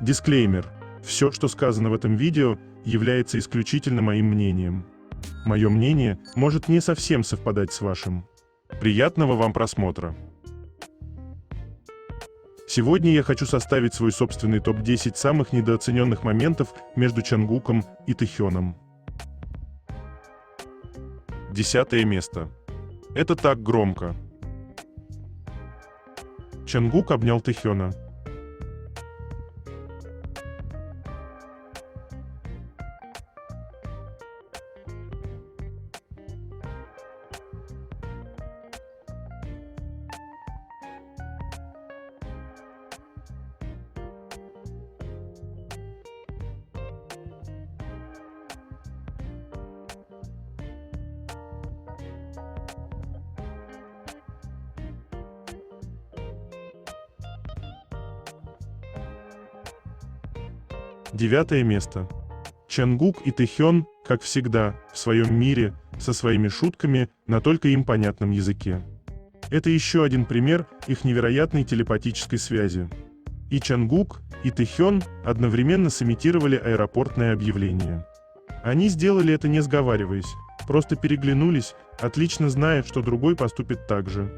Дисклеймер. Все, что сказано в этом видео, является исключительно моим мнением. Мое мнение может не совсем совпадать с вашим. Приятного вам просмотра. Сегодня я хочу составить свой собственный топ-10 самых недооцененных моментов между Чангуком и Тэхёном. 10 место. Это так громко. Чангук обнял Тэхёна. Девятое место. Чангук и Тэхён, как всегда, в своем мире, со своими шутками на только им понятном языке. Это еще один пример их невероятной телепатической связи. И Чангук, и Тэхён одновременно сымитировали аэропортное объявление. Они сделали это не сговариваясь, просто переглянулись, отлично зная, что другой поступит так же.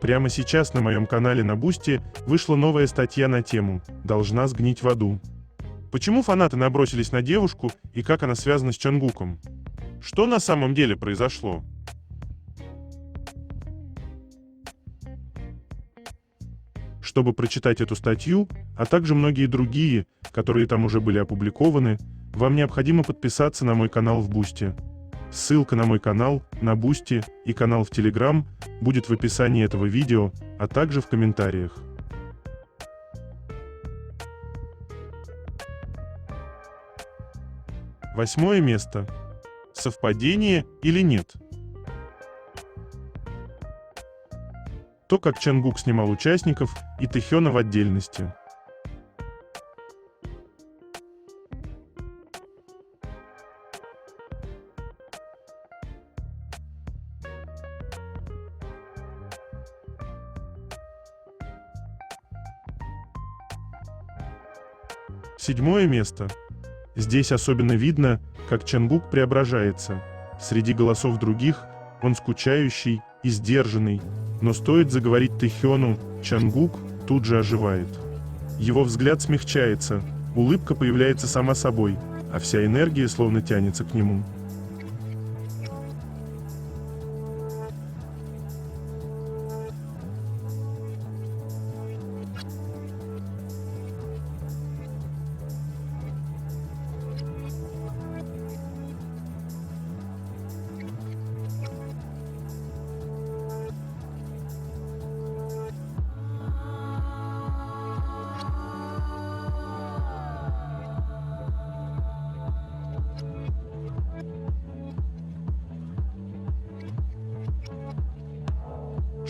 Прямо сейчас на моем канале на Бусти вышла новая статья на тему «Должна сгнить в аду». Почему фанаты набросились на девушку и как она связана с Чангуком? Что на самом деле произошло? Чтобы прочитать эту статью, а также многие другие, которые там уже были опубликованы, вам необходимо подписаться на мой канал в Бусти. Ссылка на мой канал, на Бусти и канал в Telegram будет в описании этого видео, а также в комментариях. Восьмое место. Совпадение или нет? То, как Чангук снимал участников, и Тэхёна в отдельности. Седьмое место. Здесь особенно видно, как Чангук преображается. Среди голосов других он скучающий и сдержанный, но стоит заговорить Тэхёну, Чангук тут же оживает. Его взгляд смягчается, улыбка появляется сама собой, а вся энергия словно тянется к нему.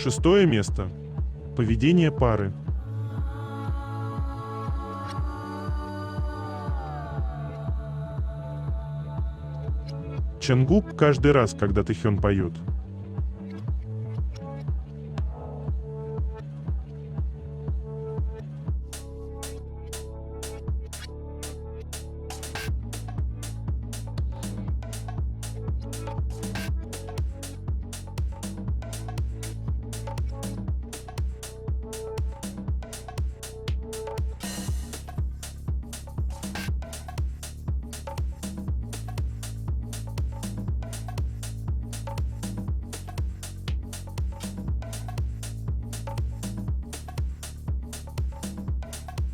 Шестое место. Поведение пары. Чангук каждый раз, когда Тэхён поет.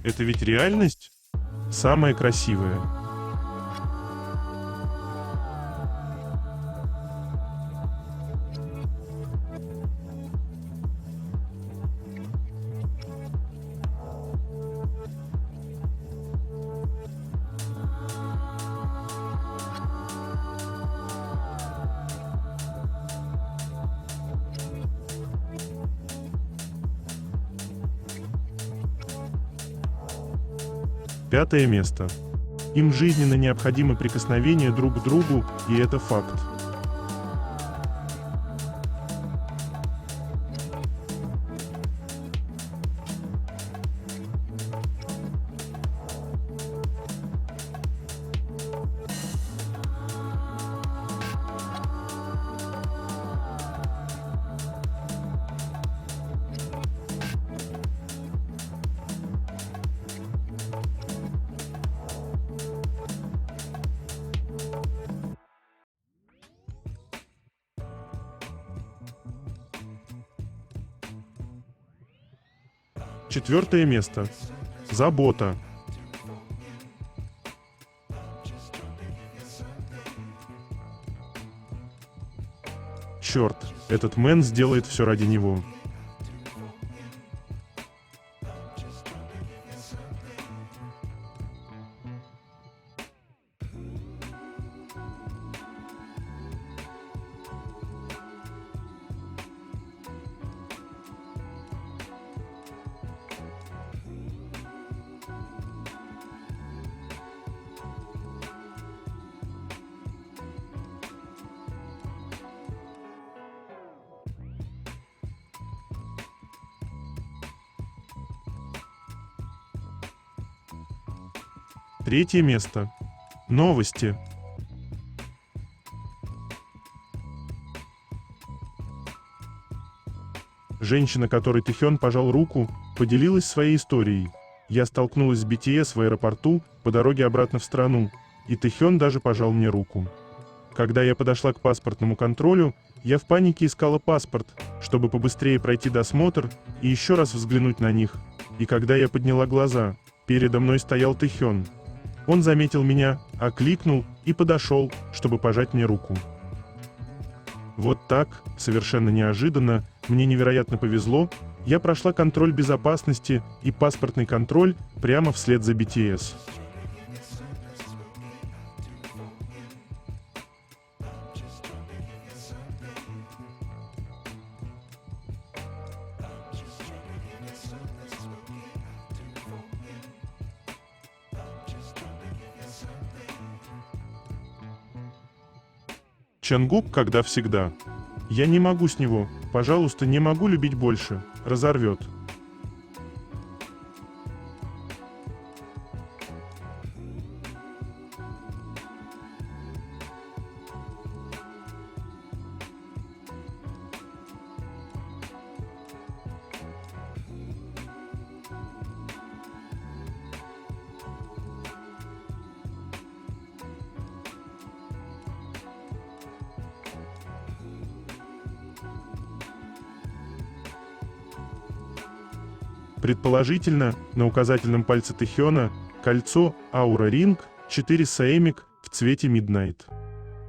Это ведь реальность? Самая красивая. 5 место. Им жизненно необходимо прикосновение друг к другу, и это факт. Четвертое место. Забота. Черт, этот мэн сделает все ради него. Третье место. Новости. Женщина, которой Тэхён пожал руку, поделилась своей историей. Я столкнулась с BTS в аэропорту по дороге обратно в страну, и Тэхён даже пожал мне руку. Когда я подошла к паспортному контролю, я в панике искала паспорт, чтобы побыстрее пройти досмотр и еще раз взглянуть на них. И когда я подняла глаза, передо мной стоял Тэхён. Он заметил меня, окликнул и подошел, чтобы пожать мне руку. Вот так, совершенно неожиданно, мне невероятно повезло, я прошла контроль безопасности и паспортный контроль прямо вслед за BTS. Чонгук, когда всегда. Я не могу с него, пожалуйста, не могу любить больше, разорвет. Предположительно, на указательном пальце Тэхёна кольцо Aura Ring 4 Ceramic в цвете Midnight.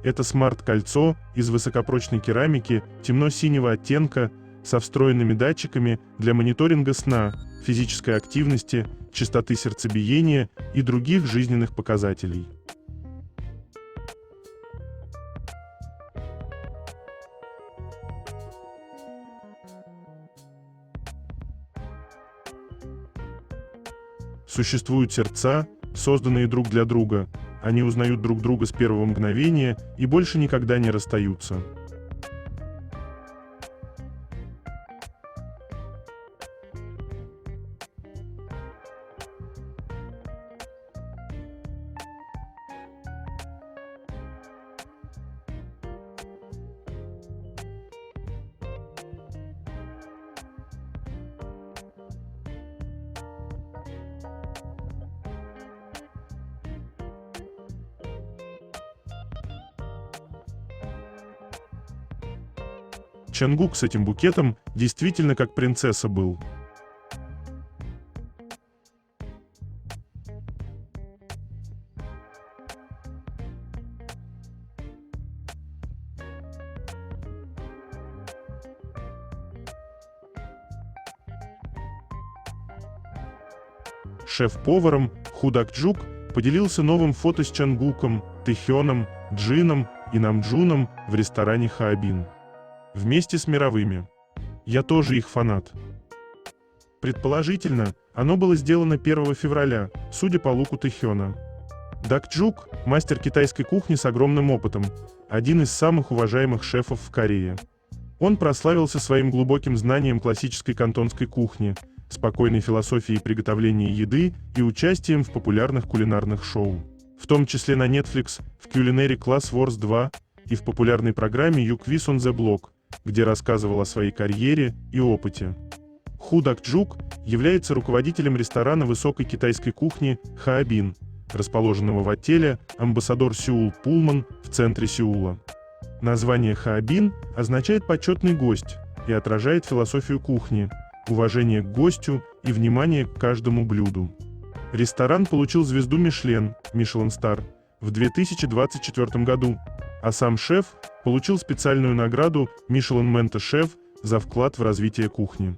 Это смарт-кольцо из высокопрочной керамики темно-синего оттенка со встроенными датчиками для мониторинга сна, физической активности, частоты сердцебиения и других жизненных показателей. Существуют сердца, созданные друг для друга. Они узнают друг друга с первого мгновения и больше никогда не расстаются. Чонгук с этим букетом действительно как принцесса был. Шеф-поваром Худак-джук поделился новым фото с Чонгуком, Тэхёном, Джином и Намджуном в ресторане Хаобин. Вместе с мировыми. Я тоже их фанат. Предположительно, оно было сделано 1 февраля, судя по луку Тэхёна. Дак Джук – мастер китайской кухни с огромным опытом, один из самых уважаемых шефов в Корее. Он прославился своим глубоким знанием классической кантонской кухни, спокойной философией приготовления еды и участием в популярных кулинарных шоу, в том числе на Netflix, в Culinary Class Wars 2 и в популярной программе You Quiz on the Block, где рассказывал о своей карьере и опыте. Ху Дак Джук является руководителем ресторана высокой китайской кухни Хаобин, расположенного в отеле «Амбассадор Сеул Пулман» в центре Сеула. Название Хаобин означает «почетный гость» и отражает философию кухни, уважение к гостю и внимание к каждому блюду. Ресторан получил звезду Мишлен, Michelin Star, в 2024 году, а сам шеф получил специальную награду Michelin Mentor Chef за вклад в развитие кухни.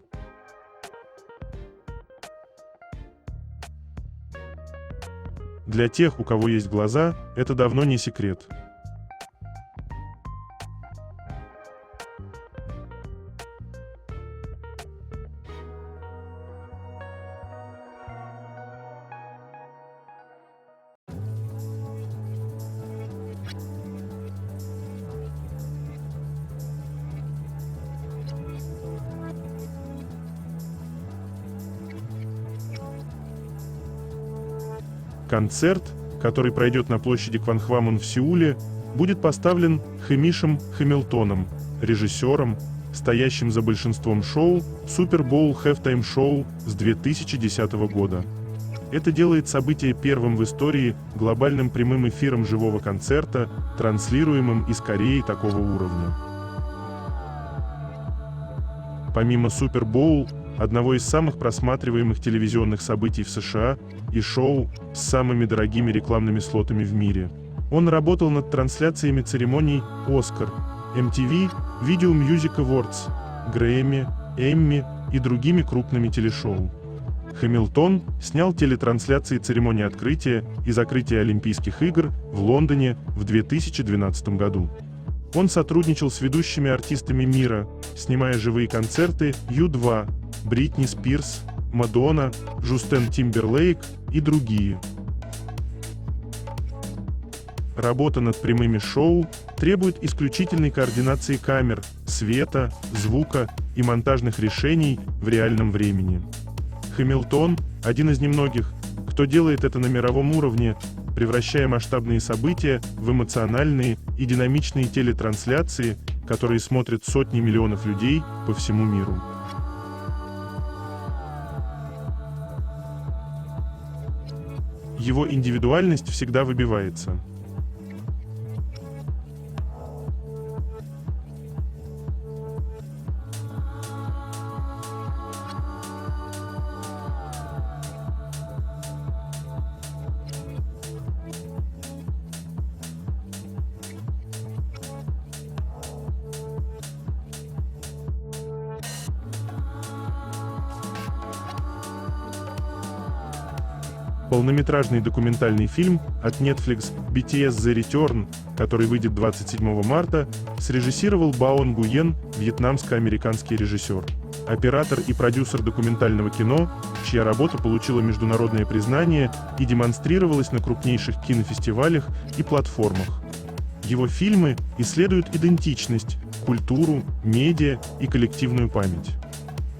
Для тех, у кого есть глаза, это давно не секрет. Концерт, который пройдет на площади Кванхвамон в Сеуле, будет поставлен Хэмишем Хэмилтоном, режиссером, стоящим за большинством шоу Super Bowl Halftime Show с 2010 года. Это делает событие первым в истории глобальным прямым эфиром живого концерта, транслируемым из Кореи такого уровня. Помимо Super Bowl, одного из самых просматриваемых телевизионных событий в США и шоу с самыми дорогими рекламными слотами в мире, он работал над трансляциями церемоний «Оскар», MTV, Video Music Awards, Грэмми, Эмми и другими крупными телешоу. Хэмилтон снял телетрансляции церемонии открытия и закрытия Олимпийских игр в Лондоне в 2012 году. Он сотрудничал с ведущими артистами мира, снимая живые концерты U2, Бритни Спирс, Мадонна, Джустин Тимберлейк и другие. Работа над прямыми шоу требует исключительной координации камер, света, звука и монтажных решений в реальном времени. Хэмилтон – один из немногих, кто делает это на мировом уровне, превращая масштабные события в эмоциональные и динамичные телетрансляции, которые смотрят сотни миллионов людей по всему миру. Его индивидуальность всегда выбивается. Полнометражный документальный фильм от Netflix BTS The Return, который выйдет 27 марта, срежиссировал Баон Гуен, вьетнамско-американский режиссер, оператор и продюсер документального кино, чья работа получила международное признание и демонстрировалась на крупнейших кинофестивалях и платформах. Его фильмы исследуют идентичность, культуру, медиа и коллективную память.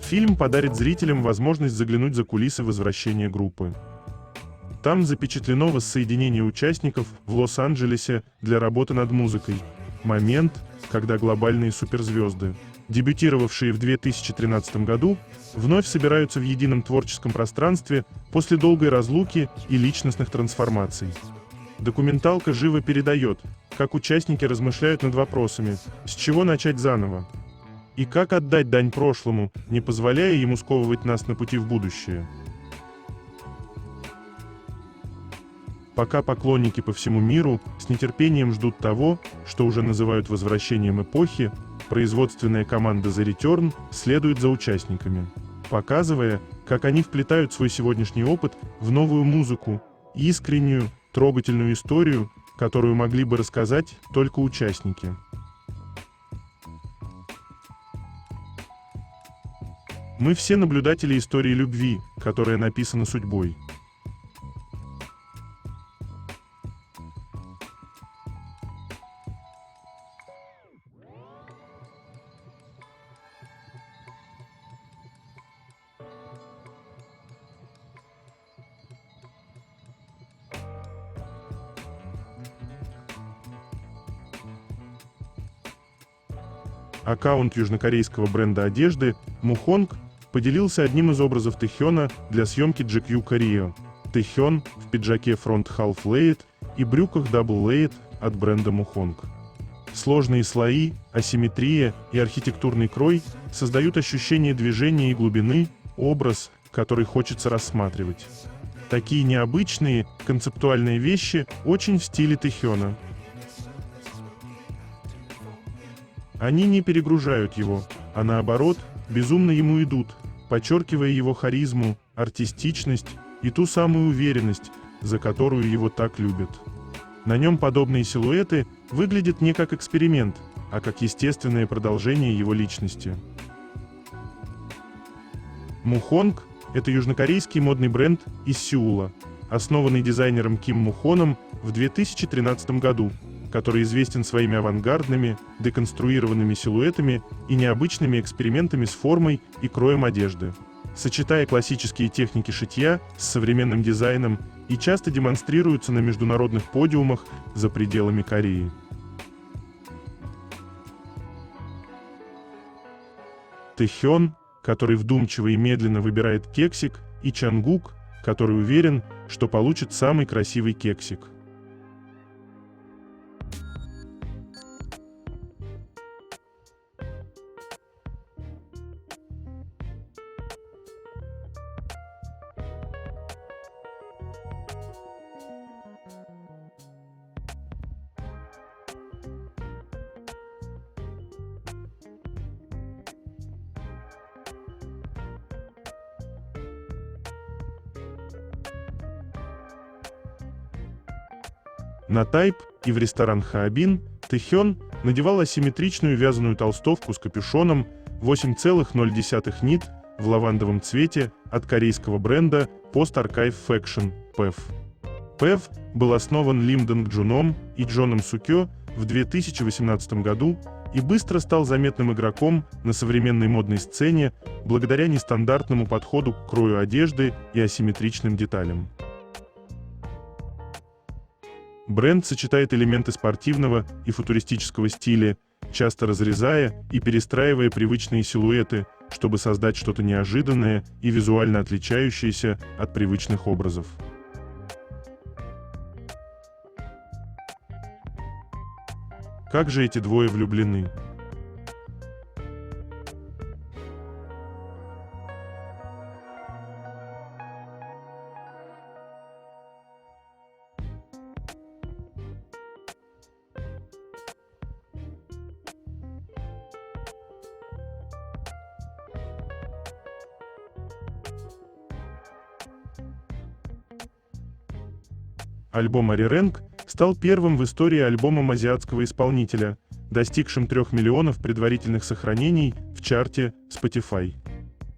Фильм подарит зрителям возможность заглянуть за кулисы возвращения группы. Там запечатлено воссоединение участников в Лос-Анджелесе для работы над музыкой. Момент, когда глобальные суперзвезды, дебютировавшие в 2013 году, вновь собираются в едином творческом пространстве после долгой разлуки и личностных трансформаций. Документалка живо передает, как участники размышляют над вопросами, с чего начать заново, и как отдать дань прошлому, не позволяя ему сковывать нас на пути в будущее. Пока поклонники по всему миру с нетерпением ждут того, что уже называют возвращением эпохи, производственная команда The Return следует за участниками, показывая, как они вплетают свой сегодняшний опыт в новую музыку, искреннюю, трогательную историю, которую могли бы рассказать только участники. Мы все наблюдатели истории любви, которая написана судьбой. Аккаунт южнокорейского бренда одежды Мухонг поделился одним из образов Тэхёна для съемки GQ Korea. Тэхён в пиджаке Front Half Laid и брюках Double Laid от бренда Мухонг. Сложные слои, асимметрия и архитектурный крой создают ощущение движения и глубины, образ, который хочется рассматривать. Такие необычные, концептуальные вещи очень в стиле Тэхёна. Они не перегружают его, а наоборот, безумно ему идут, подчеркивая его харизму, артистичность и ту самую уверенность, за которую его так любят. На нем подобные силуэты выглядят не как эксперимент, а как естественное продолжение его личности. Мухонг – это южнокорейский модный бренд из Сеула, основанный дизайнером Ким Мухоном в 2013 году, который известен своими авангардными, деконструированными силуэтами и необычными экспериментами с формой и кроем одежды. Сочетая классические техники шитья с современным дизайном и часто демонстрируются на международных подиумах за пределами Кореи. Тэхён, который вдумчиво и медленно выбирает кексик, и Чангук, который уверен, что получит самый красивый кексик. На Тайп и в ресторан Хаобин Тэхён надевал асимметричную вязаную толстовку с капюшоном 8,0 нит в лавандовом цвете от корейского бренда Post Archive Faction (PEF). PEF был основан Лим Донг Джуном и Джоном Сукё в 2018 году и быстро стал заметным игроком на современной модной сцене благодаря нестандартному подходу к крою одежды и асимметричным деталям. Бренд сочетает элементы спортивного и футуристического стиля, часто разрезая и перестраивая привычные силуэты, чтобы создать что-то неожиданное и визуально отличающееся от привычных образов. Как же эти двое влюблены? Альбом «Арирэнк» стал первым в истории альбомом азиатского исполнителя, достигшим 3 миллионов предварительных сохранений в чарте Spotify.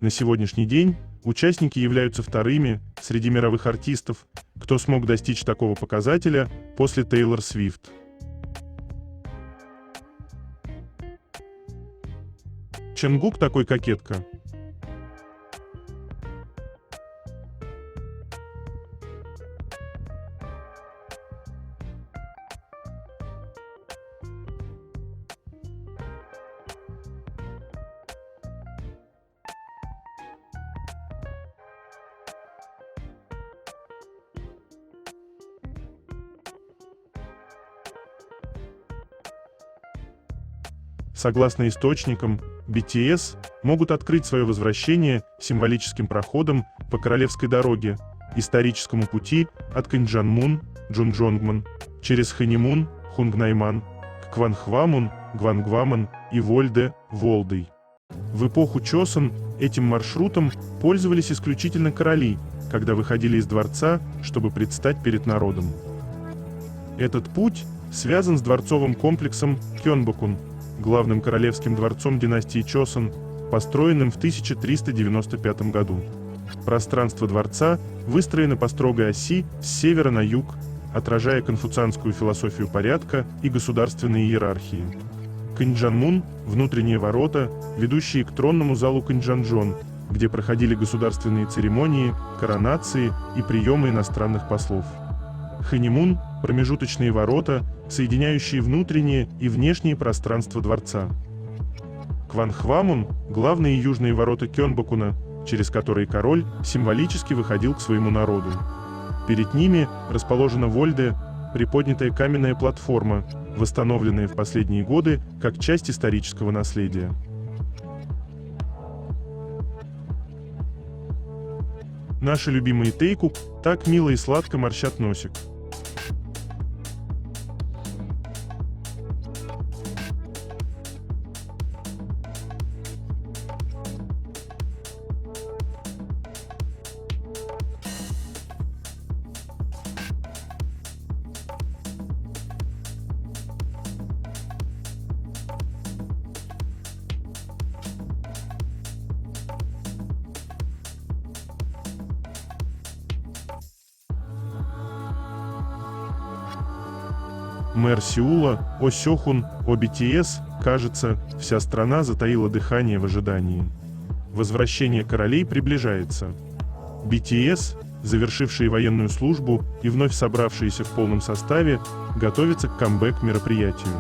На сегодняшний день участники являются вторыми среди мировых артистов, кто смог достичь такого показателя после Тейлор Свифт. Чангук такой кокетка. Согласно источникам, BTS могут открыть свое возвращение символическим проходом по Королевской дороге, историческому пути от Кэнджанмун, Джунджонгман, через Ханимун, Хунгнайман, к Кванхвамун, Гвангваман и Вольде, Волдой. В эпоху Чосон этим маршрутом пользовались исключительно короли, когда выходили из дворца, чтобы предстать перед народом. Этот путь связан с дворцовым комплексом Кёнбокун, главным королевским дворцом династии Чосон, построенным в 1395 году. Пространство дворца выстроено по строгой оси с севера на юг, отражая конфуцианскую философию порядка и государственной иерархии. Кэньчжанмун – внутренние ворота, ведущие к тронному залу Кэньчжанчжон, где проходили государственные церемонии, коронации и приемы иностранных послов. Хэньмун – промежуточные ворота, соединяющие внутренние и внешние пространства дворца. Кванхвамун – главные южные ворота Кёнбокуна, через которые король символически выходил к своему народу. Перед ними расположена Вольде, приподнятая каменная платформа, восстановленная в последние годы как часть исторического наследия. Наши любимые тейку так мило и сладко морщат носик. Мэр Сеула, О Сёхун, О БТС, кажется, вся страна затаила дыхание в ожидании. Возвращение королей приближается. БТС, завершившие военную службу и вновь собравшиеся в полном составе, готовятся к камбэк-мероприятию.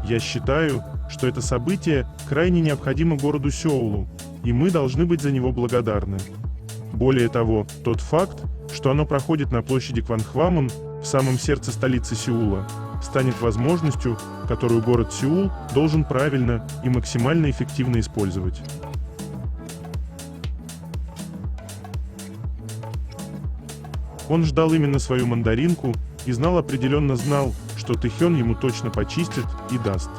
Я считаю, что это событие крайне необходимо городу Сеулу, и мы должны быть за него благодарны. Более того, тот факт, что оно проходит на площади Кванхвамун, в самом сердце столицы Сеула, станет возможностью, которую город Сеул должен правильно и максимально эффективно использовать. Он ждал именно свою мандаринку и определенно знал, что Тэхён ему точно почистит и даст.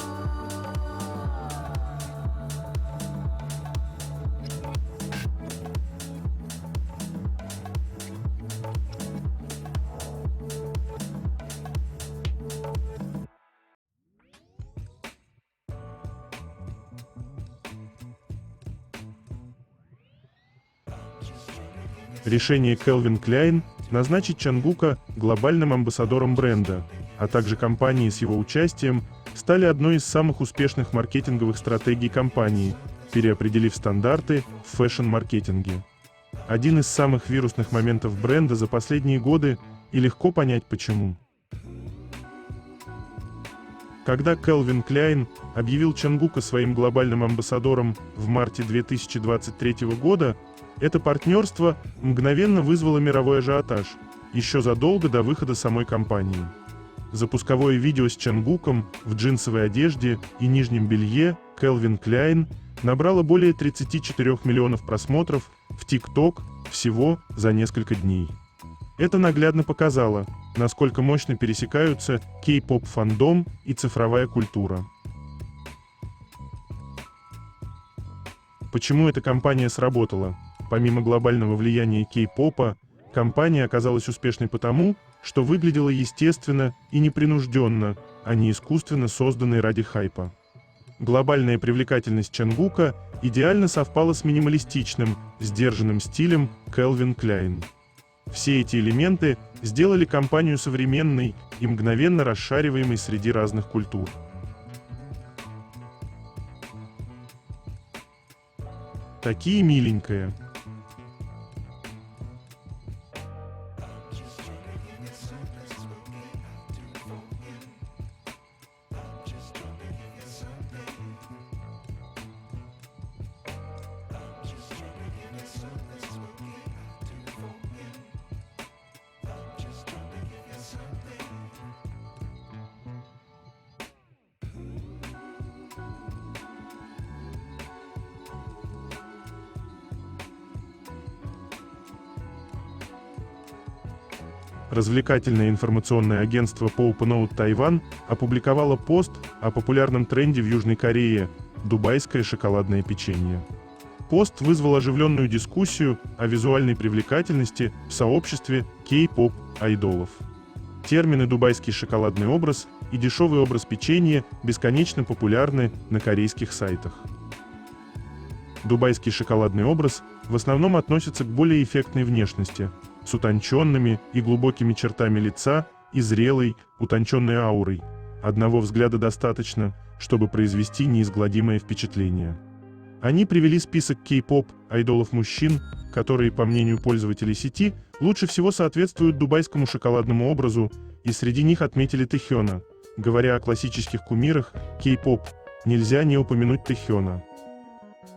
Решение Calvin Klein назначить Чангука глобальным амбассадором бренда, а также компании с его участием, стали одной из самых успешных маркетинговых стратегий компании, переопределив стандарты в фэшн-маркетинге. Один из самых вирусных моментов бренда за последние годы, и легко понять почему. Когда Calvin Klein объявил Чангука своим глобальным амбассадором в марте 2023 года, это партнерство мгновенно вызвало мировой ажиотаж, еще задолго до выхода самой компании. Запусковое видео с Чангуком в джинсовой одежде и нижнем белье Calvin Klein набрало более 34 миллионов просмотров в TikTok всего за несколько дней. Это наглядно показало, насколько мощно пересекаются кей-поп фандом и цифровая культура. Почему эта кампания сработала? Помимо глобального влияния кей-попа, кампания оказалась успешной потому, что выглядела естественно и непринужденно, а не искусственно созданной ради хайпа. Глобальная привлекательность Чангука идеально совпала с минималистичным, сдержанным стилем Calvin Klein. Все эти элементы сделали компанию современной и мгновенно расшариваемой среди разных культур. Такие миленькие. Развлекательное информационное агентство Pouponote Taiwan опубликовало пост о популярном тренде в Южной Корее – дубайское шоколадное печенье. Пост вызвал оживленную дискуссию о визуальной привлекательности в сообществе кей-поп айдолов. Термины «дубайский шоколадный образ» и «дешевый образ печенья» бесконечно популярны на корейских сайтах. Дубайский шоколадный образ в основном относится к более эффектной внешности, с утонченными и глубокими чертами лица и зрелой, утонченной аурой. Одного взгляда достаточно, чтобы произвести неизгладимое впечатление. Они привели список кей-поп айдолов мужчин, которые, по мнению пользователей сети, лучше всего соответствуют дубайскому шоколадному образу, и среди них отметили Тэхёна. Говоря о классических кумирах кей-поп, нельзя не упомянуть Тэхёна.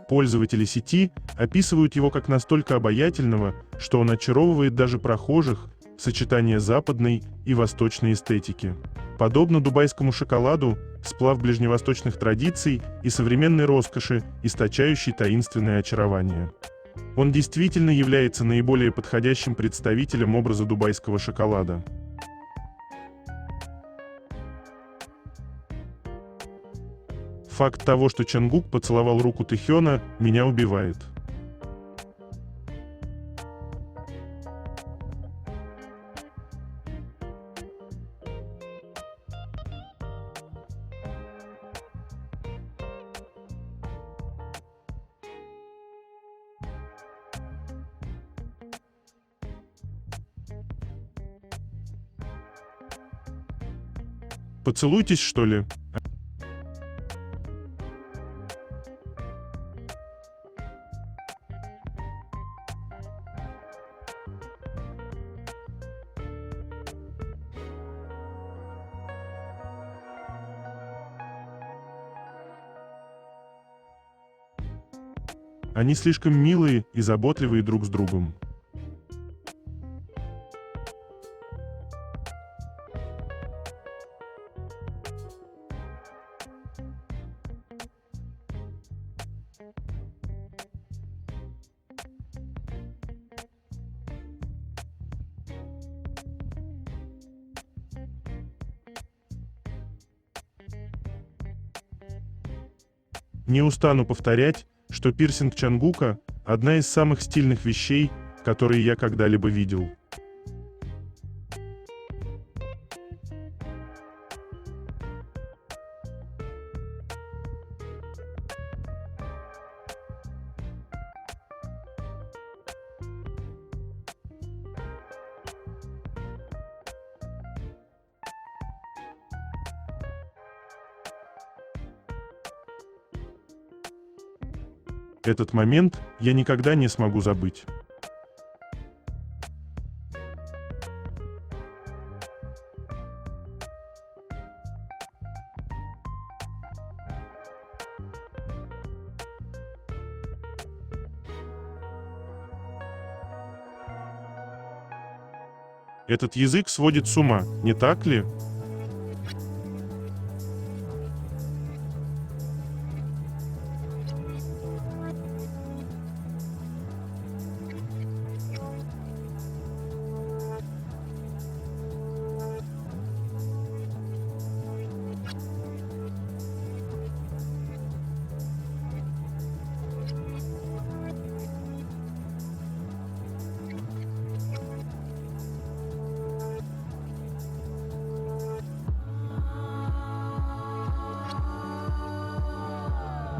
Пользователи сети описывают его как настолько обаятельного, что он очаровывает даже прохожих, сочетание западной и восточной эстетики. Подобно дубайскому шоколаду, сплав ближневосточных традиций и современной роскоши, источающий таинственное очарование. Он действительно является наиболее подходящим представителем образа дубайского шоколада. Факт того, что Чонгук поцеловал руку Тэхёна, меня убивает. Поцелуйтесь, что ли? Они слишком милые и заботливые друг с другом. Не устану повторять, что пирсинг Чонгука – одна из самых стильных вещей, которые я когда-либо видел. Этот момент я никогда не смогу забыть. Этот язык сводит с ума, не так ли?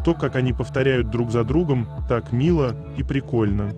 То, как они повторяют друг за другом, так мило и прикольно.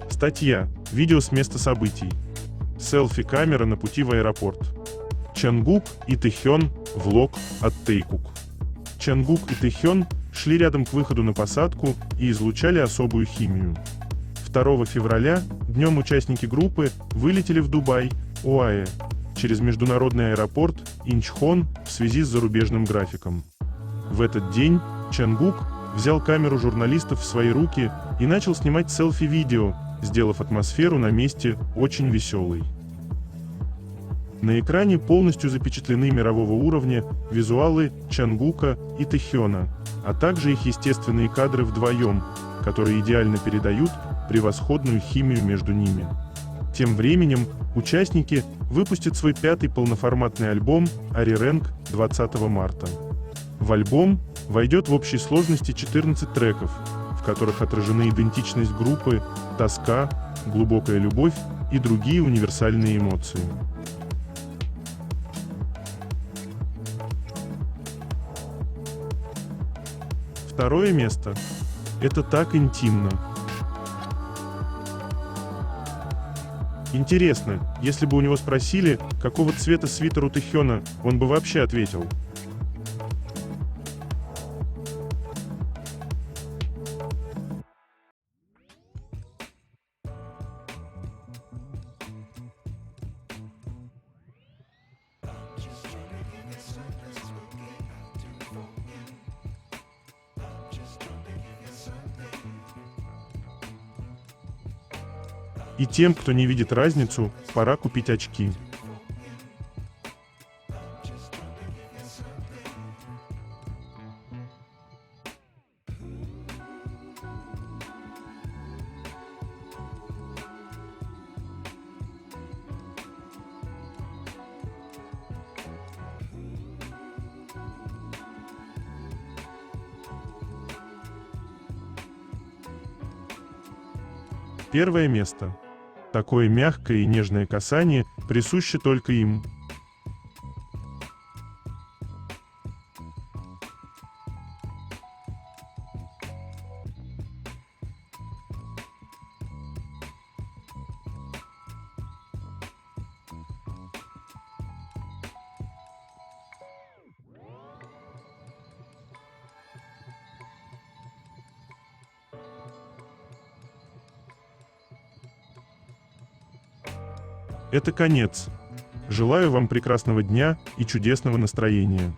Статья. Видео с места событий. Селфи-камера на пути в аэропорт. Чонгук и Тэхён. Влог от Тэйкук. Чонгук и Тэхён шли рядом к выходу на посадку и излучали особую химию. 2 февраля, днем участники группы вылетели в Дубай, ОАЭ, через международный аэропорт Инчхон в связи с зарубежным графиком. В этот день Чонгук взял камеру журналистов в свои руки и начал снимать селфи-видео, сделав атмосферу на месте очень веселой. На экране полностью запечатлены мирового уровня визуалы Чангука и Тэхёна, а также их естественные кадры вдвоем, которые идеально передают превосходную химию между ними. Тем временем участники выпустят свой 5-й полноформатный альбом «Arirang» 20 марта. В альбом войдет в общей сложности 14 треков, в которых отражены идентичность группы, тоска, глубокая любовь и другие универсальные эмоции. Второе место. Это так интимно. Интересно, если бы у него спросили, какого цвета свитер у Тэхёна, он бы вообще ответил. И тем, кто не видит разницу, пора купить очки. Первое место. Такое мягкое и нежное касание присуще только им. Это конец. Желаю вам прекрасного дня и чудесного настроения.